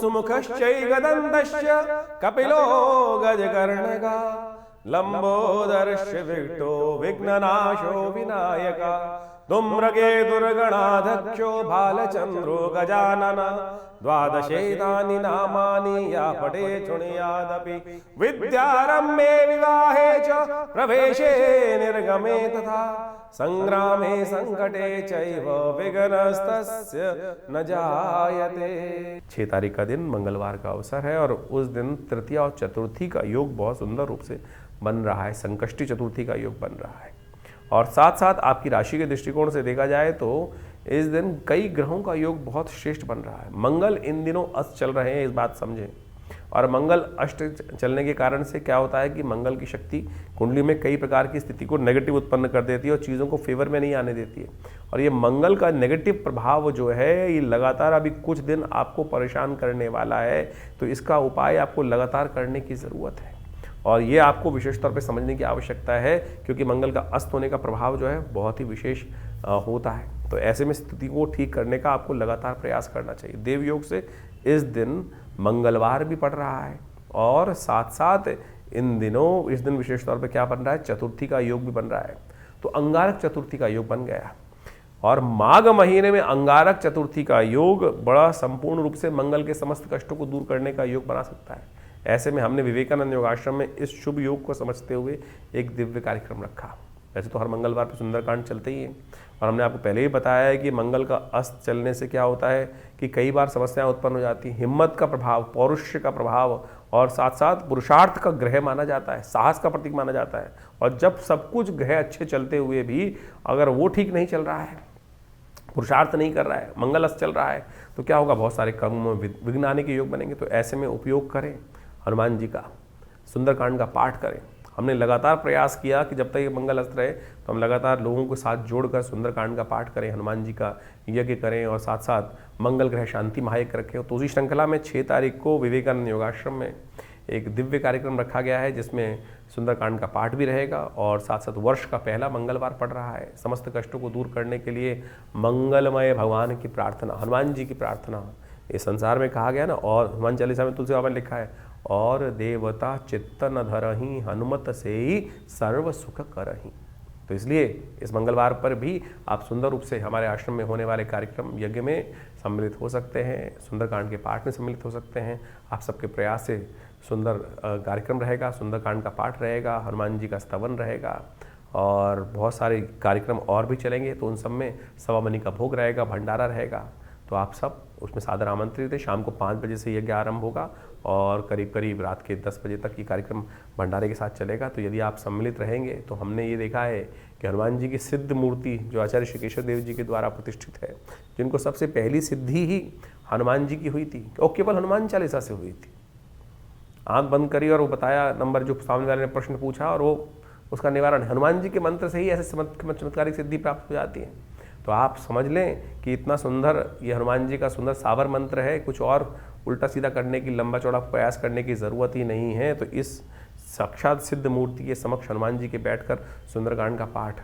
सुमुखश्चैव दन्तश्च कपिलो गजकर्णका लंबोदरश्च Victo विघ्ननाशो Vinayaka धूम्रके दुर्गणाध्यक्षो भालचंद्रो Gajanan द्वादशेतानि नामानि या पठे शृणुयादपि विद्यारम्भे विवाहे च प्रवेशे निर्गमे तथा संग्रामे संकटे चैव विघ्नस्तस्य न जायते। 6 तारीख का दिन मंगलवार का अवसर है और उस दिन तृतीया और चतुर्थी का योग बहुत सुंदर रूप से बन रहा है। संकष्टी चतुर्थी का योग बन रहा है और साथ साथ आपकी राशि के दृष्टिकोण से देखा जाए तो इस दिन कई ग्रहों का योग बहुत श्रेष्ठ बन रहा है। मंगल इन दिनों अस्त चल रहे हैं, इस बात समझें। और मंगल अष्ट चलने के कारण से क्या होता है कि मंगल की शक्ति कुंडली में कई प्रकार की स्थिति को नेगेटिव उत्पन्न कर देती है और चीज़ों को फेवर में नहीं आने देती है। और ये मंगल का नेगेटिव प्रभाव जो है ये लगातार अभी कुछ दिन आपको परेशान करने वाला है, तो इसका उपाय आपको लगातार करने की ज़रूरत है और ये आपको विशेष तौर पे समझने की आवश्यकता है, क्योंकि मंगल का अस्त होने का प्रभाव जो है बहुत ही विशेष होता है। तो ऐसे में स्थिति को ठीक करने का आपको लगातार प्रयास करना चाहिए। देव योग से इस दिन मंगलवार भी पड़ रहा है और साथ साथ इन दिनों इस दिन विशेष तौर पे क्या बन रहा है, चतुर्थी का योग भी बन रहा है। तो अंगारक चतुर्थी का योग बन गया और माघ महीने में अंगारक चतुर्थी का योग बड़ा संपूर्ण रूप से मंगल के समस्त कष्टों को दूर करने का योग बना सकता है। ऐसे में हमने विवेकानंद योगाश्रम में इस शुभ योग को समझते हुए एक दिव्य कार्यक्रम रखा। वैसे तो हर मंगलवार पर सुंदरकांड चलते ही हैं और हमने आपको पहले ही बताया है कि मंगल का अस्त चलने से क्या होता है कि कई बार समस्याएं उत्पन्न हो जाती हैं। हिम्मत का प्रभाव, पौरुष का प्रभाव और साथ साथ पुरुषार्थ का ग्रह माना जाता है, साहस का प्रतीक माना जाता है। और जब सब कुछ ग्रह अच्छे चलते हुए भी अगर वो ठीक नहीं चल रहा है, पुरुषार्थ नहीं कर रहा है, मंगल अस्त चल रहा है, तो क्या होगा, बहुत सारे कर्मों में विघ्न आने के योग बनेंगे। तो ऐसे में उपयोग करें हनुमान जी का, सुंदरकांड का पाठ करें। हमने लगातार प्रयास किया कि जब तक ये मंगल अस्त रहे तो हम लगातार लोगों के साथ जोड़कर सुंदरकांड का पाठ करें, हनुमान जी का यज्ञ करें और साथ साथ मंगल ग्रह शांति महायज्ञ रखें। तो उसी श्रृंखला में 6 तारीख को विवेकानंद योगाश्रम में एक दिव्य कार्यक्रम रखा गया है जिसमें सुंदरकांड का पाठ भी रहेगा और साथ साथ वर्ष का पहला मंगलवार पड़ रहा है। समस्त कष्टों को दूर करने के लिए मंगलमय भगवान की प्रार्थना, हनुमान जी की प्रार्थना इस संसार में कहा गया ना। और हनुमान चालीसा में तुलसी बाबा ने लिखा है, और देवता चित्त न धरहि हनुमत से ही सर्व सुख करहि। तो इसलिए इस मंगलवार पर भी आप सुंदर रूप से हमारे आश्रम में होने वाले कार्यक्रम यज्ञ में सम्मिलित हो सकते हैं, सुंदरकांड के पाठ में सम्मिलित हो सकते हैं। आप सबके प्रयास से सुंदर कार्यक्रम रहेगा, सुंदरकांड का पाठ रहेगा, हनुमान जी का स्तवन रहेगा और बहुत सारे कार्यक्रम और भी चलेंगे। तो उन सब में सवा मनी का भोग रहेगा, भंडारा रहेगा। तो आप सब उसमें सादर आमंत्रित है। शाम को 5 बजे से यज्ञ आरंभ होगा और करीब करीब रात के 10 बजे तक ये कार्यक्रम भंडारे के साथ चलेगा। तो यदि आप सम्मिलित रहेंगे तो हमने ये देखा है कि हनुमान जी की सिद्ध मूर्ति जो आचार्य श्री केशव देव जी के द्वारा प्रतिष्ठित है, जिनको सबसे पहली सिद्धि ही हनुमान जी की हुई थी और केवल हनुमान चालीसा से हुई थी। आंख बंद करी और वो बताया नंबर जो सामने वाले ने प्रश्न पूछा और वो उसका निवारण हनुमान जी के मंत्र से ही ऐसे चमत्कारिक सिद्धि प्राप्त हो जाती है। तो आप समझ लें कि इतना सुंदर ये हनुमान जी का सुंदर सावर मंत्र है, कुछ और उल्टा सीधा करने की, लंबा चौड़ा प्रयास करने की ज़रूरत ही नहीं है। तो इस साक्षात सिद्ध मूर्ति के समक्ष हनुमान जी के बैठकर सुंदरकांड का पाठ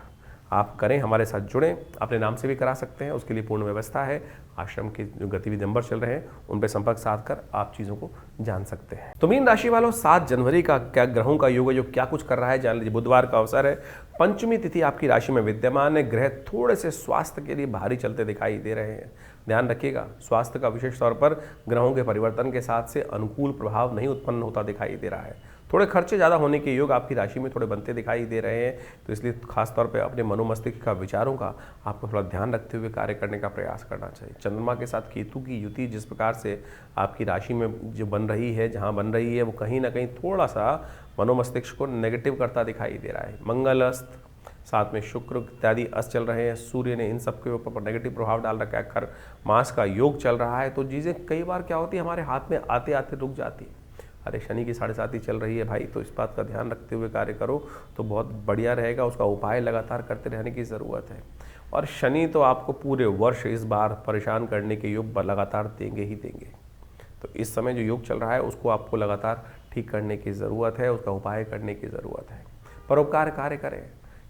आप करें, हमारे साथ जुड़ें। अपने नाम से भी करा सकते हैं, उसके लिए पूर्ण व्यवस्था है। आश्रम के जो गतिविधि नंबर चल रहे हैं उन पर संपर्क साध कर आप चीज़ों को जान सकते हैं। तो मीन राशि वालों, 7 जनवरी का क्या ग्रहों का योग है, जो क्या कुछ कर रहा है जान लीजिए। बुधवार का अवसर है, पंचमी तिथि आपकी राशि में विद्यमान है। ग्रह थोड़े से स्वास्थ्य के लिए भारी चलते दिखाई दे रहे हैं, ध्यान रखिएगा। स्वास्थ्य का विशेष तौर पर ग्रहों के परिवर्तन के साथ से अनुकूल प्रभाव नहीं उत्पन्न होता दिखाई दे रहा है। थोड़े खर्चे ज़्यादा होने के योग आपकी राशि में थोड़े बनते दिखाई दे रहे हैं। तो इसलिए खासतौर पे अपने मनोमस्तिष्क का विचारों का आपको थोड़ा ध्यान रखते हुए कार्य करने का प्रयास करना चाहिए। चंद्रमा के साथ केतु की युति जिस प्रकार से आपकी राशि में जो बन रही है, जहाँ बन रही है, वो कहीं ना कहीं थोड़ा सा मनोमस्तिष्क को नेगेटिव करता दिखाई दे रहा है। मंगल अस्त, साथ में शुक्र इत्यादि अस्त चल रहे हैं, सूर्य ने इन सब के ऊपर नेगेटिव प्रभाव डाल रखा है। खर मास का योग चल रहा है। तो चीज़ें कई बार क्या होती है, हमारे हाथ में आते आते रुक जाती है। अरे शनि की 7.5 चल रही है भाई, तो इस बात का ध्यान रखते हुए कार्य करो तो बहुत बढ़िया रहेगा। उसका उपाय लगातार करते रहने की ज़रूरत है। और शनि तो आपको पूरे वर्ष इस बार परेशान करने के योग लगातार देंगे ही देंगे। तो इस समय जो योग चल रहा है उसको आपको लगातार ठीक करने की ज़रूरत है, उसका उपाय करने की ज़रूरत है। परोपकार कार्य करें,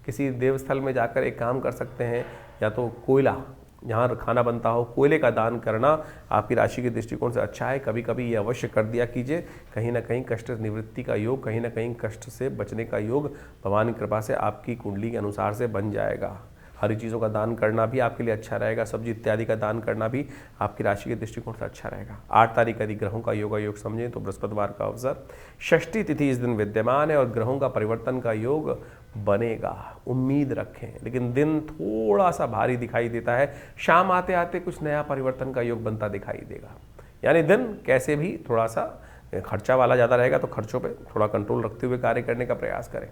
किसी देवस्थल में जाकर एक काम कर सकते हैं, या तो कोयला जहाँ खाना बनता हो कोयले का दान करना आपकी राशि के दृष्टिकोण से अच्छा है। कभी कभी ये अवश्य कर दिया कीजिए, कहीं ना कहीं कष्ट निवृत्ति का योग, कहीं ना कहीं कष्ट से बचने का योग भगवान की कृपा से आपकी कुंडली के अनुसार से बन जाएगा। हरी चीज़ों का दान करना भी आपके लिए अच्छा रहेगा, सब्जी इत्यादि का दान करना भी आपकी राशि के दृष्टिकोण से अच्छा रहेगा। 8 तारीख यदि ग्रहों का योग समझें तो बृहस्पतिवार का अवसर, षष्ठी तिथि इस दिन विद्यमान है और ग्रहों का परिवर्तन का योग बनेगा, उम्मीद रखें। लेकिन दिन थोड़ा सा भारी दिखाई देता है, शाम आते आते कुछ नया परिवर्तन का योग बनता दिखाई देगा। यानी दिन कैसे भी थोड़ा सा खर्चा वाला ज़्यादा रहेगा, तो खर्चों पे थोड़ा कंट्रोल रखते हुए कार्य करने का प्रयास करें।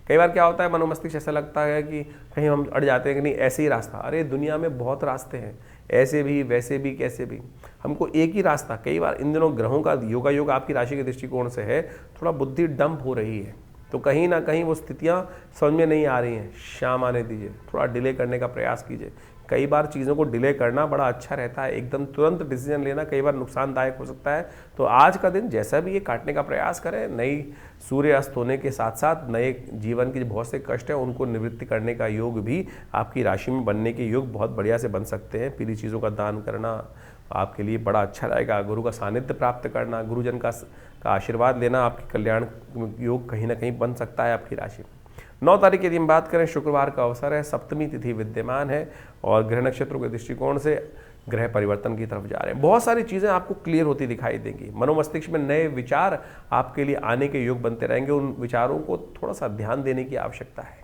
कई बार क्या होता है, मनोमस्तिष्क ऐसा लगता है कि कहीं हम अड़ जाते हैं कि नहीं ऐसे ही रास्ता, अरे दुनिया में बहुत रास्ते हैं, ऐसे भी वैसे भी कैसे भी, हमको एक ही रास्ता। कई बार इन दिनों ग्रहों का योग आपकी राशि के दृष्टिकोण से है, थोड़ा बुद्धि डंप हो रही है, तो कहीं ना कहीं वो स्थितियाँ समझ में नहीं आ रही हैं। शाम आने दीजिए, थोड़ा डिले करने का प्रयास कीजिए। कई बार चीज़ों को डिले करना बड़ा अच्छा रहता है, एकदम तुरंत डिसीजन लेना कई बार नुकसानदायक हो सकता है। तो आज का दिन जैसा भी ये काटने का प्रयास करें, नई सूर्य अस्त होने के साथ साथ नए जीवन के बहुत से कष्ट हैं उनको निवृत्ति करने का योग भी आपकी राशि में बनने के योग बहुत बढ़िया से बन सकते हैं। पीली चीज़ों का दान करना आपके लिए बड़ा अच्छा रहेगा। गुरु का सानिध्य प्राप्त करना, गुरुजन का आशीर्वाद लेना आपके कल्याण योग कहीं ना कहीं बन सकता है आपकी राशि में। 9 तारीख यदि हम बात करें, शुक्रवार का अवसर है, सप्तमी तिथि विद्यमान है और ग्रह नक्षत्रों के दृष्टिकोण से ग्रह परिवर्तन की तरफ जा रहे हैं। बहुत सारी चीज़ें आपको क्लियर होती दिखाई देंगी, मनोमस्तिष्क में नए विचार आपके लिए आने के योग बनते रहेंगे। उन विचारों को थोड़ा सा ध्यान देने की आवश्यकता है।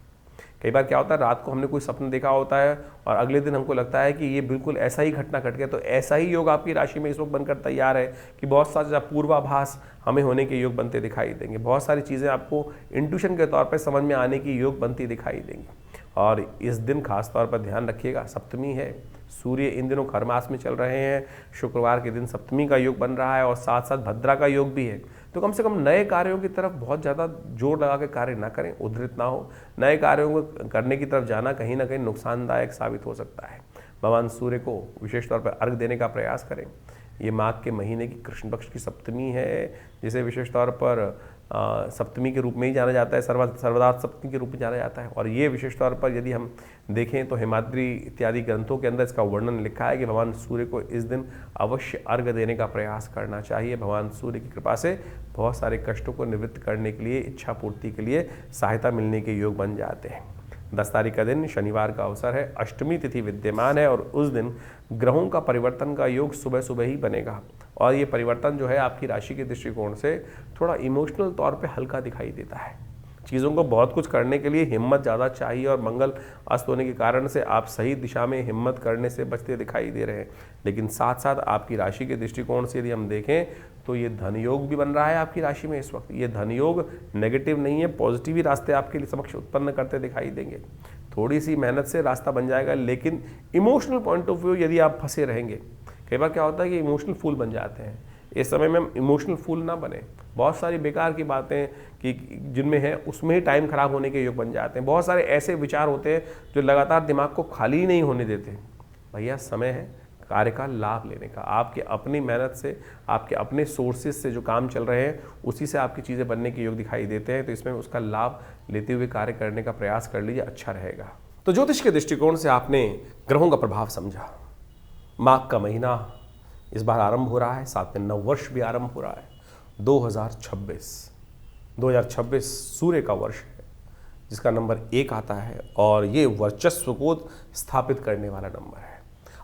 कई बार क्या होता है, रात को हमने कोई सपना देखा होता है और अगले दिन हमको लगता है कि ये बिल्कुल ऐसा ही घटना घट गया, तो ऐसा ही योग आपकी राशि में इस वक्त बनकर तैयार है कि बहुत सारा पूर्वाभास हमें होने के योग बनते दिखाई देंगे। बहुत सारी चीज़ें आपको इंट्यूशन के तौर पर समझ में आने की योग बनती दिखाई देंगी। और इस दिन खास तौर पर ध्यान रखिएगा, सप्तमी है, सूर्य इन दिनों खरमास में चल रहे हैं, शुक्रवार के दिन सप्तमी का योग बन रहा है और साथ साथ भद्रा का योग भी है। तो कम से कम नए कार्यों की तरफ बहुत ज़्यादा जोर लगा के कार्य ना करें, उद्धृत ना हो। नए कार्यों को करने की तरफ जाना कहीं ना कहीं नुकसानदायक साबित हो सकता है। भगवान सूर्य को विशेष तौर पर अर्घ देने का प्रयास करें। ये माघ के महीने की कृष्ण पक्ष की सप्तमी है, जिसे विशेष तौर पर सप्तमी के रूप में ही जाना जाता है, सर्वदात सप्तमी के रूप में जाना जाता है। और ये विशेष तौर पर यदि हम देखें तो हिमाद्री इत्यादि ग्रंथों के अंदर इसका वर्णन लिखा है कि भगवान सूर्य को इस दिन अवश्य अर्घ देने का प्रयास करना चाहिए। भगवान सूर्य की कृपा से बहुत सारे कष्टों को निवृत्त करने के लिए, इच्छा पूर्ति के लिए सहायता मिलने के योग बन जाते हैं। 10 तारीख का दिन शनिवार का अवसर है, अष्टमी तिथि विद्यमान है और उस दिन ग्रहों का परिवर्तन का योग सुबह सुबह ही बनेगा। और ये परिवर्तन जो है आपकी राशि के दृष्टिकोण से थोड़ा इमोशनल तौर पे हल्का दिखाई देता है। चीज़ों को बहुत कुछ करने के लिए हिम्मत ज़्यादा चाहिए और मंगल अस्त होने के कारण से आप सही दिशा में हिम्मत करने से बचते दिखाई दे रहे हैं। लेकिन साथ साथ आपकी राशि के दृष्टिकोण से यदि हम देखें तो ये धन योग भी बन रहा है आपकी राशि में इस वक्त। ये धन योग नेगेटिव नहीं है, पॉजिटिव ही रास्ते आपके लिए समक्ष उत्पन्न करते दिखाई देंगे। थोड़ी सी मेहनत से रास्ता बन जाएगा, लेकिन इमोशनल पॉइंट ऑफ व्यू यदि आप फंसे रहेंगे, कई बार क्या होता है कि इमोशनल फूल बन जाते हैं। इस समय में हम इमोशनल फूल ना बने। बहुत सारी बेकार की बातें कि जिनमें है उसमें ही टाइम खराब होने के योग बन जाते हैं। बहुत सारे ऐसे विचार होते हैं जो लगातार दिमाग को खाली नहीं होने देते। भैया समय है कार्य का लाभ लेने का, आपके अपनी मेहनत से, आपके अपने सोर्सेज से जो काम चल रहे हैं उसी से आपकी चीज़ें बनने के योग दिखाई देते हैं। तो इसमें उसका लाभ लेते हुए कार्य करने का प्रयास कर लीजिए, अच्छा रहेगा। तो ज्योतिष के दृष्टिकोण से आपने ग्रहों का प्रभाव समझा। माघ का महीना इस बार आरंभ हो रहा है, साथ में नव वर्ष भी आरंभ हो रहा है। 2026 सूर्य का वर्ष है, जिसका नंबर 1 आता है और ये वर्चस्व को स्थापित करने वाला नंबर है।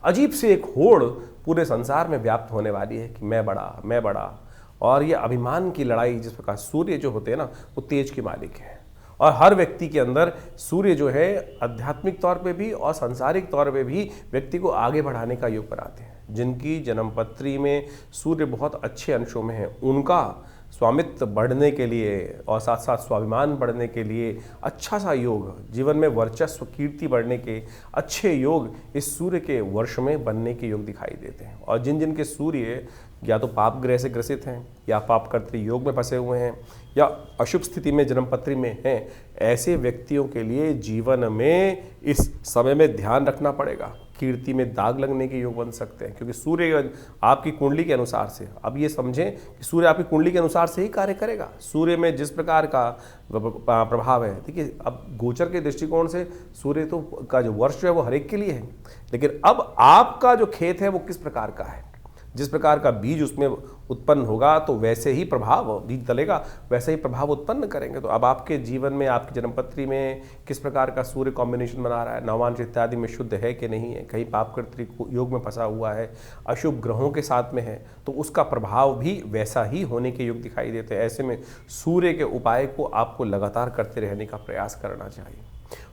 अजीब से एक होड़ पूरे संसार में व्याप्त होने वाली है कि मैं बड़ा, और ये अभिमान की लड़ाई, जिस प्रकार सूर्य जो होते हैं ना वो तेज के मालिक है। और हर व्यक्ति के अंदर सूर्य जो है आध्यात्मिक तौर पे भी और सांसारिक तौर पे भी व्यक्ति को आगे बढ़ाने का योग बनाते हैं। जिनकी जन्मपत्री में सूर्य बहुत अच्छे अंशों में है, उनका स्वामित्व बढ़ने के लिए और साथ साथ स्वाभिमान बढ़ने के लिए अच्छा सा योग, जीवन में वर्चस्व कीर्ति बढ़ने के अच्छे योग इस सूर्य के वर्ष में बनने के योग दिखाई देते हैं। और जिन जिन के सूर्य या तो पाप ग्रह से ग्रसित हैं, या पाप कर्तृ योग में फंसे हुए हैं, या अशुभ स्थिति में जन्मपत्री में हैं, ऐसे व्यक्तियों के लिए जीवन में इस समय में ध्यान रखना पड़ेगा। कीर्ति में दाग लगने के योग बन सकते हैं, क्योंकि सूर्य आपकी कुंडली के अनुसार से, अब ये समझें कि सूर्य आपकी कुंडली के अनुसार से ही कार्य करेगा। सूर्य में जिस प्रकार का प्रभाव है, देखिए अब गोचर के दृष्टिकोण से सूर्य तो का जो वर्ष है वो हर एक के लिए है, लेकिन अब आपका जो खेत है वो किस प्रकार का है, जिस प्रकार का बीज उसमें उत्पन्न होगा तो वैसे ही प्रभाव, बीज डलेगा वैसे ही प्रभाव उत्पन्न करेंगे। तो अब आपके जीवन में, आपकी जन्मपत्री में किस प्रकार का सूर्य कॉम्बिनेशन बना रहा है, नवांश इत्यादि में शुद्ध है कि नहीं है, कहीं पाप कर्तृ योग में फंसा हुआ है, अशुभ ग्रहों के साथ में है, तो उसका प्रभाव भी वैसा ही होने के योग दिखाई देते हैं। ऐसे में सूर्य के उपाय को आपको लगातार करते रहने का प्रयास करना चाहिए।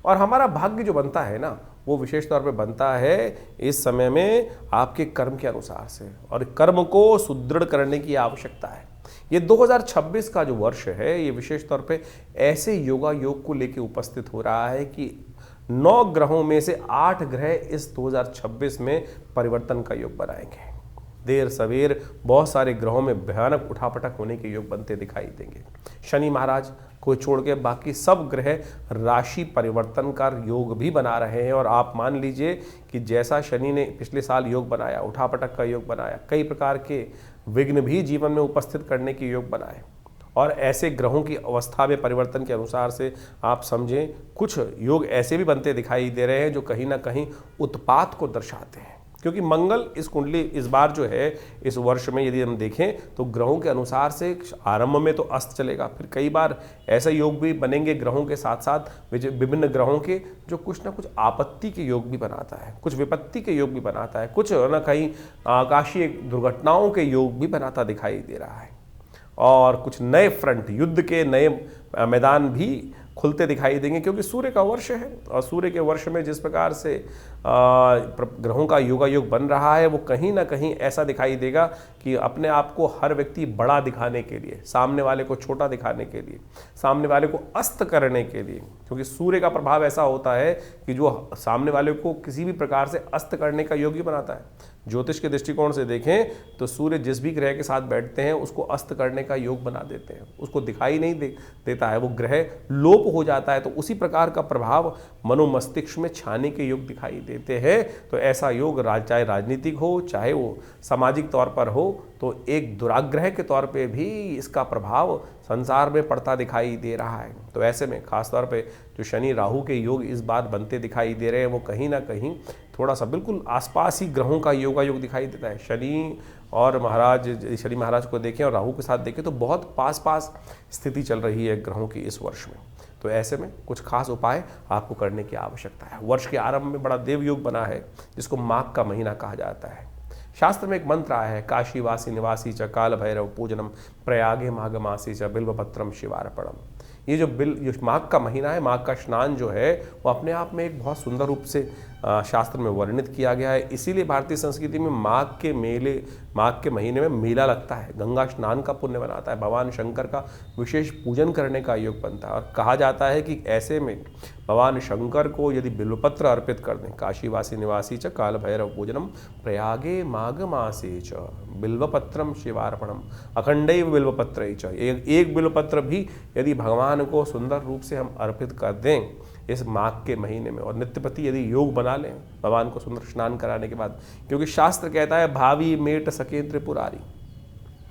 और हमारा भाग्य जो बनता है ना, वो विशेष तौर पे बनता है इस समय में आपके कर्म के अनुसार से, और कर्म को सुदृढ़ करने की आवश्यकता है। ये 2026 का जो वर्ष है, ये विशेष तौर पे ऐसे योगा योग को लेके उपस्थित हो रहा है कि 9 ग्रहों में से 8 ग्रह इस 2026 में परिवर्तन का योग बनाएंगे। देर सवेर बहुत सारे ग्रहों में भयानक उठापटक होने के योग बनते दिखाई देंगे। शनि महाराज को छोड़ के बाकी सब ग्रह राशि परिवर्तन का योग भी बना रहे हैं, और आप मान लीजिए कि जैसा शनि ने पिछले साल योग बनाया, उठापटक का योग बनाया, कई प्रकार के विघ्न भी जीवन में उपस्थित करने के योग बनाए, और ऐसे ग्रहों की अवस्था में परिवर्तन के अनुसार से आप समझें कुछ योग ऐसे भी बनते दिखाई दे रहे हैं जो कहीं ना कहीं उत्पात को दर्शाते हैं। क्योंकि मंगल इस कुंडली इस बार जो है, इस वर्ष में यदि हम देखें तो ग्रहों के अनुसार से आरंभ में तो अस्त चलेगा, फिर कई बार ऐसे योग भी बनेंगे ग्रहों के साथ साथ विभिन्न ग्रहों के, जो कुछ ना कुछ आपत्ति के योग भी बनाता है, कुछ विपत्ति के योग भी बनाता है, कुछ ना कहीं आकाशीय दुर्घटनाओं के योग भी बनाता दिखाई दे रहा है, और कुछ नए फ्रंट, युद्ध के नए मैदान भी खुलते दिखाई देंगे। क्योंकि सूर्य का वर्ष है, और सूर्य के वर्ष में जिस प्रकार से ग्रहों का योगायोग बन रहा है, वो कहीं ना कहीं ऐसा दिखाई देगा कि अपने आप को हर व्यक्ति बड़ा दिखाने के लिए, सामने वाले को छोटा दिखाने के लिए, सामने वाले को अस्त करने के लिए, क्योंकि सूर्य का प्रभाव ऐसा होता है कि जो सामने वाले को किसी भी प्रकार से अस्त करने का योग भी बनाता है। ज्योतिष के दृष्टिकोण से देखें तो सूर्य जिस भी ग्रह के साथ बैठते हैं उसको अस्त करने का योग बना देते हैं, उसको दिखाई नहीं देता है, वो ग्रह लोप हो जाता है। तो उसी प्रकार का प्रभाव मनोमस्तिष्क में छाने के योग दिखाई देते हैं। तो ऐसा योग चाहे राजनीतिक हो, चाहे वो सामाजिक तौर पर हो, तो एक दुराग्रह के तौर पे भी इसका प्रभाव संसार में पड़ता दिखाई दे रहा है। तो ऐसे में खासतौर पे जो शनि राहु के योग इस बार बनते दिखाई दे रहे हैं, वो कहीं ना कहीं थोड़ा सा बिल्कुल आसपास ही ग्रहों का योग दिखाई देता है। शनि महाराज को देखें और राहु के साथ देखें तो बहुत पास पास स्थिति चल रही है ग्रहों की इस वर्ष में। तो ऐसे में कुछ खास उपाय आपको करने की आवश्यकता है। वर्ष के आरंभ में बड़ा देव योग बना है, जिसको माघ का महीना कहा जाता है। शास्त्र में एक मंत्र आया है, काशीवासी निवासी च काल भैरव पूजनम प्रयागे माघ मासी च बिल्वपत्रम शिवार्पणम। ये जो माघ का महीना है, माघ का स्नान जो है, वो अपने आप में एक बहुत सुंदर रूप से शास्त्र में वर्णित किया गया है। इसीलिए भारतीय संस्कृति में माघ के महीने में मेला लगता है, गंगा स्नान का पुण्य बनाता है, भगवान शंकर का विशेष पूजन करने का योग बनता है। और कहा जाता है कि ऐसे में भगवान शंकर को यदि बिल्वपत्र अर्पित कर दें, काशीवासी निवासी च काल भैरव पूजनम प्रयागे माघ मासे च बिल्वपत्रम शिवार्पणम अखंडैव बिल्वपत्र च, एक बिल्वपत्र भी यदि भगवान को सुंदर रूप से हम अर्पित कर दें इस माघ के महीने में, और नित्यपति यदि योग बना लें भगवान को सुंदर स्नान कराने के बाद, क्योंकि शास्त्र कहता है भावी मेट सके त्रिपुरारी,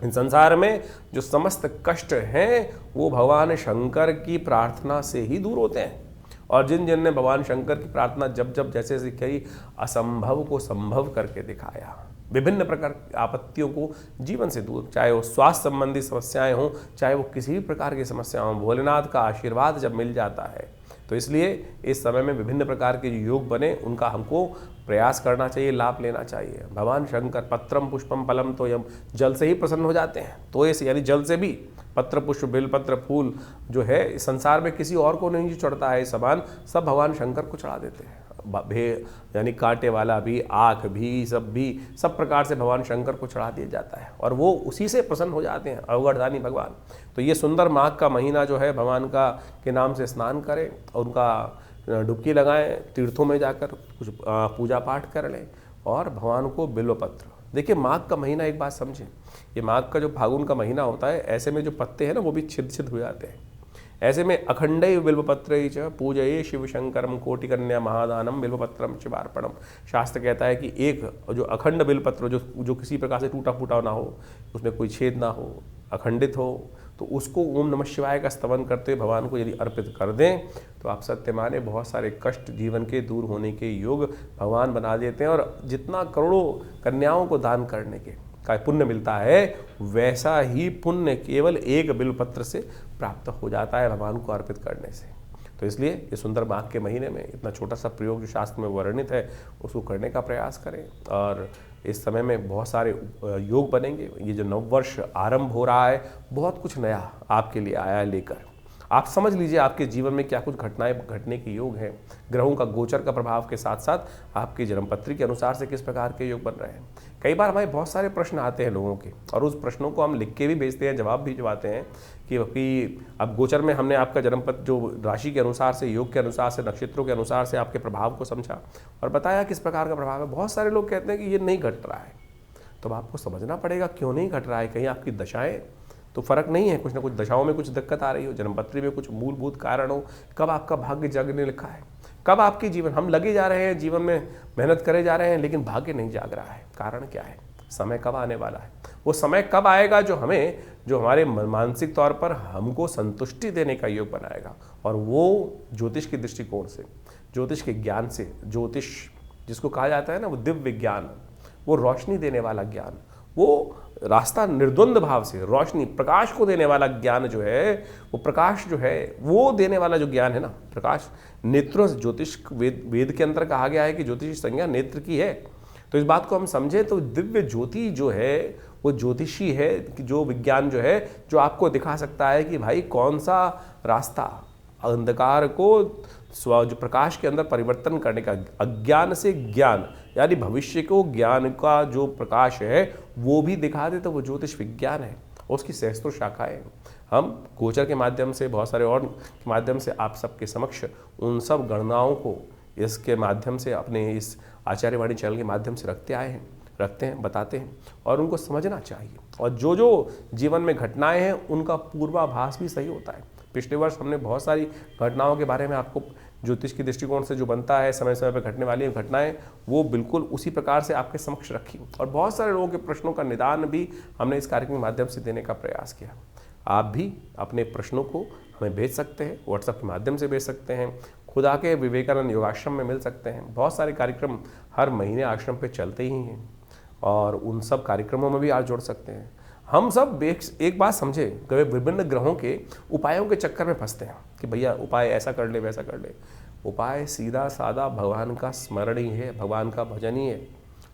इन संसार में जो समस्त कष्ट हैं वो भगवान शंकर की प्रार्थना से ही दूर होते हैं। और जिन जिन ने भगवान शंकर की प्रार्थना जब जैसे कई असंभव को संभव करके दिखाया, विभिन्न प्रकार की आपत्तियों को जीवन से दूर, चाहे वो स्वास्थ्य संबंधी समस्याएं हों, चाहे वो किसी भी प्रकार की समस्या हों, भोलेनाथ का आशीर्वाद जब मिल जाता है तो इसलिए इस समय में विभिन्न प्रकार के जो योग बने उनका हमको प्रयास करना चाहिए, लाभ लेना चाहिए। भगवान शंकर पत्रम पुष्पम फलम तो यम, जल से ही प्रसन्न हो जाते हैं। तो ऐसे यानी जल से भी पत्र पुष्प बेलपत्र फूल जो है इस संसार में किसी और को नहीं चढ़ता है, सामान सब भगवान शंकर को चढ़ा देते हैं। यानी कांटे वाला भी, आँख भी, सब प्रकार से भगवान शंकर को चढ़ा दिया जाता है और वो उसी से प्रसन्न हो जाते हैं, अवगढ़दानी भगवान। तो ये सुंदर माघ का महीना जो है भगवान का के नाम से स्नान करें और उनका डुबकी लगाएं, तीर्थों में जाकर कुछ पूजा पाठ कर लें और भगवान को बिल्वपत्र देखिए माघ का महीना, एक बात समझें, ये माघ का जो फागुन का महीना होता है, ऐसे में जो पत्ते हैं ना वो भी छिद छिद हो जाते हैं। ऐसे में अखंडैव बिल्वपत्रैः च पूजये शिव शंकरम कोटि कन्या महादानम बिल्वपत्रम शिवार्पणम। शास्त्र कहता है कि एक जो अखंड बिल्वपत्र जो किसी प्रकार से टूटा फूटा ना हो, उसमें कोई छेद ना हो, अखंडित हो, तो उसको ओम नमः शिवाय का स्तवन करते हुए भगवान को यदि अर्पित कर दें तो आप सत्य माने बहुत सारे कष्ट जीवन के दूर होने के योग भगवान बना देते हैं। और जितना करोड़ों कन्याओं को दान करने के का पुण्य मिलता है, वैसा ही पुण्य केवल एक बिल्वपत्र से प्राप्त हो जाता है भगवान को अर्पित करने से। तो इसलिए ये सुंदर माघ के महीने में इतना छोटा सा प्रयोग जो शास्त्र में वर्णित है उसको करने का प्रयास करें। और इस समय में बहुत सारे योग बनेंगे। ये जो नववर्ष आरंभ हो रहा है, बहुत कुछ नया आपके लिए आया है लेकर। आप समझ लीजिए आपके जीवन में क्या कुछ घटनाएं घटने के योग हैं। ग्रहों का गोचर का प्रभाव के साथ साथ आपकी जन्मपत्री के अनुसार से किस प्रकार के योग बन रहे हैं। कई बार हमारे बहुत सारे प्रश्न आते हैं लोगों के, और उस प्रश्नों को हम लिख के भी भेजते हैं, जवाब भी भिजवाते हैं कि अब गोचर में हमने आपका जन्मपत्र जो राशि के अनुसार से, योग के अनुसार से, नक्षत्रों के अनुसार से आपके प्रभाव को समझा और बताया किस प्रकार का प्रभाव है। बहुत सारे लोग कहते हैं कि ये नहीं घट रहा है, तो आपको समझना पड़ेगा क्यों नहीं घट रहा है। कहीं आपकी दशाएं तो फर्क नहीं है, कुछ ना कुछ दशाओं में कुछ दिक्कत आ रही हो, जन्मपत्री में कुछ मूलभूत कारण हो, कब आपका भाग्य जागने लिखा है, कब आपकी जीवन, हम लगे जा रहे हैं जीवन में, मेहनत करे जा रहे हैं, लेकिन भाग्य नहीं जाग रहा है। कारण क्या है? समय कब आने वाला है? वो समय कब आएगा जो हमारे मानसिक तौर पर हमको संतुष्टि देने का योग बनाएगा। और वो ज्योतिष के दृष्टिकोण से, ज्योतिष के ज्ञान से, ज्योतिष जिसको कहा जाता है ना वो दिव्य ज्ञान, वो रोशनी देने वाला ज्ञान, वो रास्ता निर्द्वंद भाव से रोशनी प्रकाश को देने वाला ज्ञान जो है, वो प्रकाश जो है वो देने वाला जो ज्ञान है ना, प्रकाश नेत्रों से, ज्योतिष वेद के अंदर कहा गया है कि ज्योतिष की संज्ञा नेत्र की है। तो इस बात को हम समझें तो दिव्य ज्योति जो है वो ज्योतिषी है, कि जो विज्ञान जो है जो आपको दिखा सकता है कि भाई कौन सा रास्ता अंधकार को जो प्रकाश के अंदर परिवर्तन करने का, अज्ञान से ज्ञान यानी भविष्य को ज्ञान का जो प्रकाश है वो भी दिखा दे, तो वो ज्योतिष विज्ञान है। उसकी सहस्त्रों शाखाएं हम गोचर के माध्यम से, बहुत सारे और के माध्यम से आप सबके समक्ष उन सब गणनाओं को इसके माध्यम से, अपने इस आचार्यवाणी चैनल के माध्यम से रखते हैं, बताते हैं, और उनको समझना चाहिए। और जो जो जीवन में घटनाएं हैं उनका पूर्वाभास भी सही होता है। पिछले वर्ष हमने बहुत सारी घटनाओं के बारे में आपको ज्योतिष के दृष्टिकोण से जो बनता है, समय समय पर घटने वाली घटनाएं, वो बिल्कुल उसी प्रकार से आपके समक्ष रखी। और बहुत सारे लोगों के प्रश्नों का निदान भी हमने इस कार्यक्रम के माध्यम से देने का प्रयास किया। आप भी अपने प्रश्नों को हमें भेज सकते हैं, व्हाट्सएप के माध्यम से भेज सकते हैं, खुद आके विवेकानंद योगाश्रम में मिल सकते हैं। बहुत सारे कार्यक्रम हर महीने आश्रम पे चलते ही हैं, और उन सब कार्यक्रमों में भी आप जुड़ सकते हैं। हम सब एक बात समझे, कभी विभिन्न ग्रहों के उपायों के चक्कर में फंसते हैं कि भैया उपाय ऐसा कर ले, वैसा कर ले। उपाय सीधा साधा भगवान का स्मरण ही है, भगवान का भजन ही है,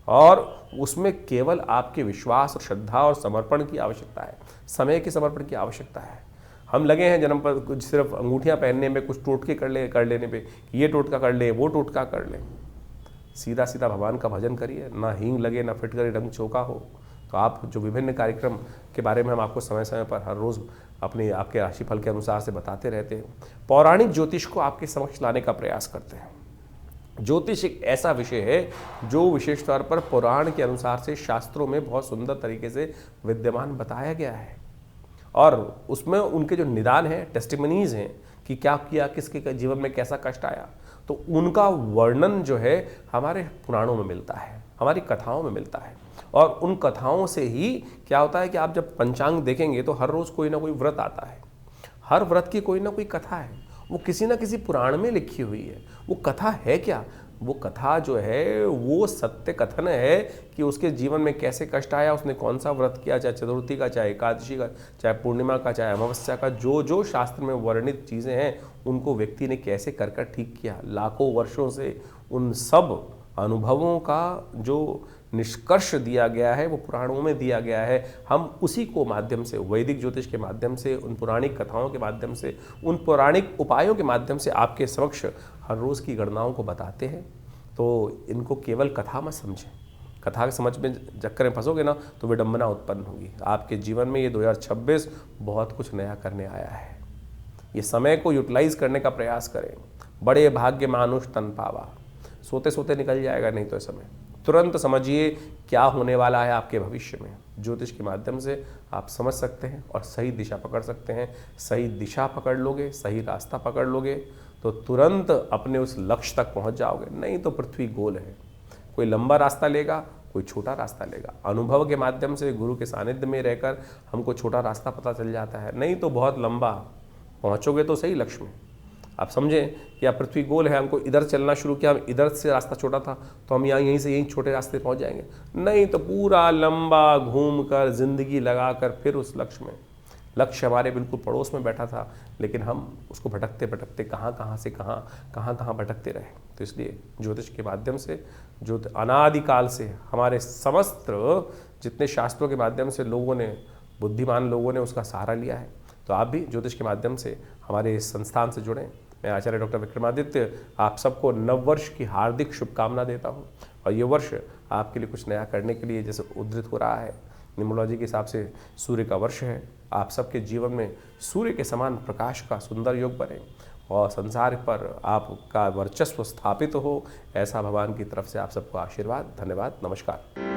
और उसमें केवल आपके विश्वास और श्रद्धा और समर्पण की आवश्यकता है, समय के समर्पण की आवश्यकता है। हम लगे हैं जन्म पर कुछ सिर्फ अंगूठियां पहनने में, कुछ टोटके कर लेने पे, ये टोटका कर ले, वो टोटका कर ले। सीधा सीधा भगवान का भजन करिए, ना हींग लगे, ना फिटकरी रंग चौका हो। तो आप जो विभिन्न कार्यक्रम के बारे में हम आपको समय समय पर हर रोज़ अपने आपके राशिफल के अनुसार से बताते रहते हैं, पौराणिक ज्योतिष को आपके समक्ष लाने का प्रयास करते हैं। ज्योतिष एक ऐसा विषय है जो विशेष तौर पर पुराण के अनुसार से शास्त्रों में बहुत सुंदर तरीके से विद्यमान बताया गया है, और उसमें उनके जो निदान हैं, टेस्टिमनीज हैं कि क्या किया, किसके जीवन में कैसा कष्ट आया, तो उनका वर्णन जो है हमारे पुराणों में मिलता है, हमारी कथाओं में मिलता है। और उन कथाओं से ही क्या होता है कि आप जब पंचांग देखेंगे तो हर रोज़ कोई ना कोई व्रत आता है, हर व्रत की कोई ना कोई कथा है, वो किसी ना किसी पुराण में लिखी हुई है। वो कथा है क्या? वो कथा जो है वो सत्य कथन है कि उसके जीवन में कैसे कष्ट आया, उसने कौन सा व्रत किया, चाहे चतुर्थी का, चाहे एकादशी का, चाहे पूर्णिमा का, चाहे अमावस्या का, जो जो शास्त्र में वर्णित चीज़ें हैं उनको व्यक्ति ने कैसे कर कर ठीक किया। लाखों वर्षों से उन सब अनुभवों का जो निष्कर्ष दिया गया है वो पुराणों में दिया गया है। हम उसी को माध्यम से, वैदिक ज्योतिष के माध्यम से, उन पौराणिक कथाओं के माध्यम से, उन पौराणिक उपायों के माध्यम से आपके समक्ष हर रोज़ की गणनाओं को बताते हैं। तो इनको केवल कथा मत समझें, कथा के समझ में चक्कर में फंसोगे ना तो विडंबना उत्पन्न होगी आपके जीवन में। ये 2026 बहुत कुछ नया करने आया है। ये समय को यूटिलाइज करने का प्रयास करें। बड़े भाग्य मानुष तन पावा, सोते सोते निकल जाएगा नहीं तो समय। तुरंत समझिए क्या होने वाला है आपके भविष्य में। ज्योतिष के माध्यम से आप समझ सकते हैं और सही दिशा पकड़ सकते हैं। सही दिशा पकड़ लोगे, सही रास्ता पकड़ लोगे तो तुरंत अपने उस लक्ष्य तक पहुंच जाओगे। नहीं तो पृथ्वी गोल है, कोई लंबा रास्ता लेगा, कोई छोटा रास्ता लेगा। अनुभव के माध्यम से गुरु के सानिध्य में रहकर हमको छोटा रास्ता पता चल जाता है, नहीं तो बहुत लंबा पहुंचोगे तो सही लक्ष्य में। आप समझें कि आप पृथ्वी गोल है, हमको इधर चलना शुरू किया, हम इधर से रास्ता छोटा था तो हम यहीं से यहीं छोटे रास्ते पहुंच जाएंगे। नहीं तो पूरा लंबा घूम कर जिंदगी लगा कर फिर उस लक्ष्य में। लक्ष्य हमारे बिल्कुल पड़ोस में बैठा था, लेकिन हम उसको भटकते भटकते कहाँ से कहाँ भटकते रहे। तो इसलिए ज्योतिष के माध्यम से, जो अनादिकाल से हमारे समस्त जितने शास्त्रों के माध्यम से लोगों ने, बुद्धिमान लोगों ने उसका सहारा लिया है, तो आप भी ज्योतिष के माध्यम से हमारे इस संस्थान से जुड़ें। मैं आचार्य डॉक्टर विक्रमादित्य आप सबको नववर्ष की हार्दिक शुभकामना देता हूँ। और ये वर्ष आपके लिए कुछ नया करने के लिए जैसे उद्धृत हो रहा है, न्यूमरोलॉजी के हिसाब से सूर्य का वर्ष है। आप सबके जीवन में सूर्य के समान प्रकाश का सुंदर योग बने और संसार पर आपका वर्चस्व स्थापित हो, ऐसा भगवान की तरफ से आप सबको आशीर्वाद। धन्यवाद, नमस्कार।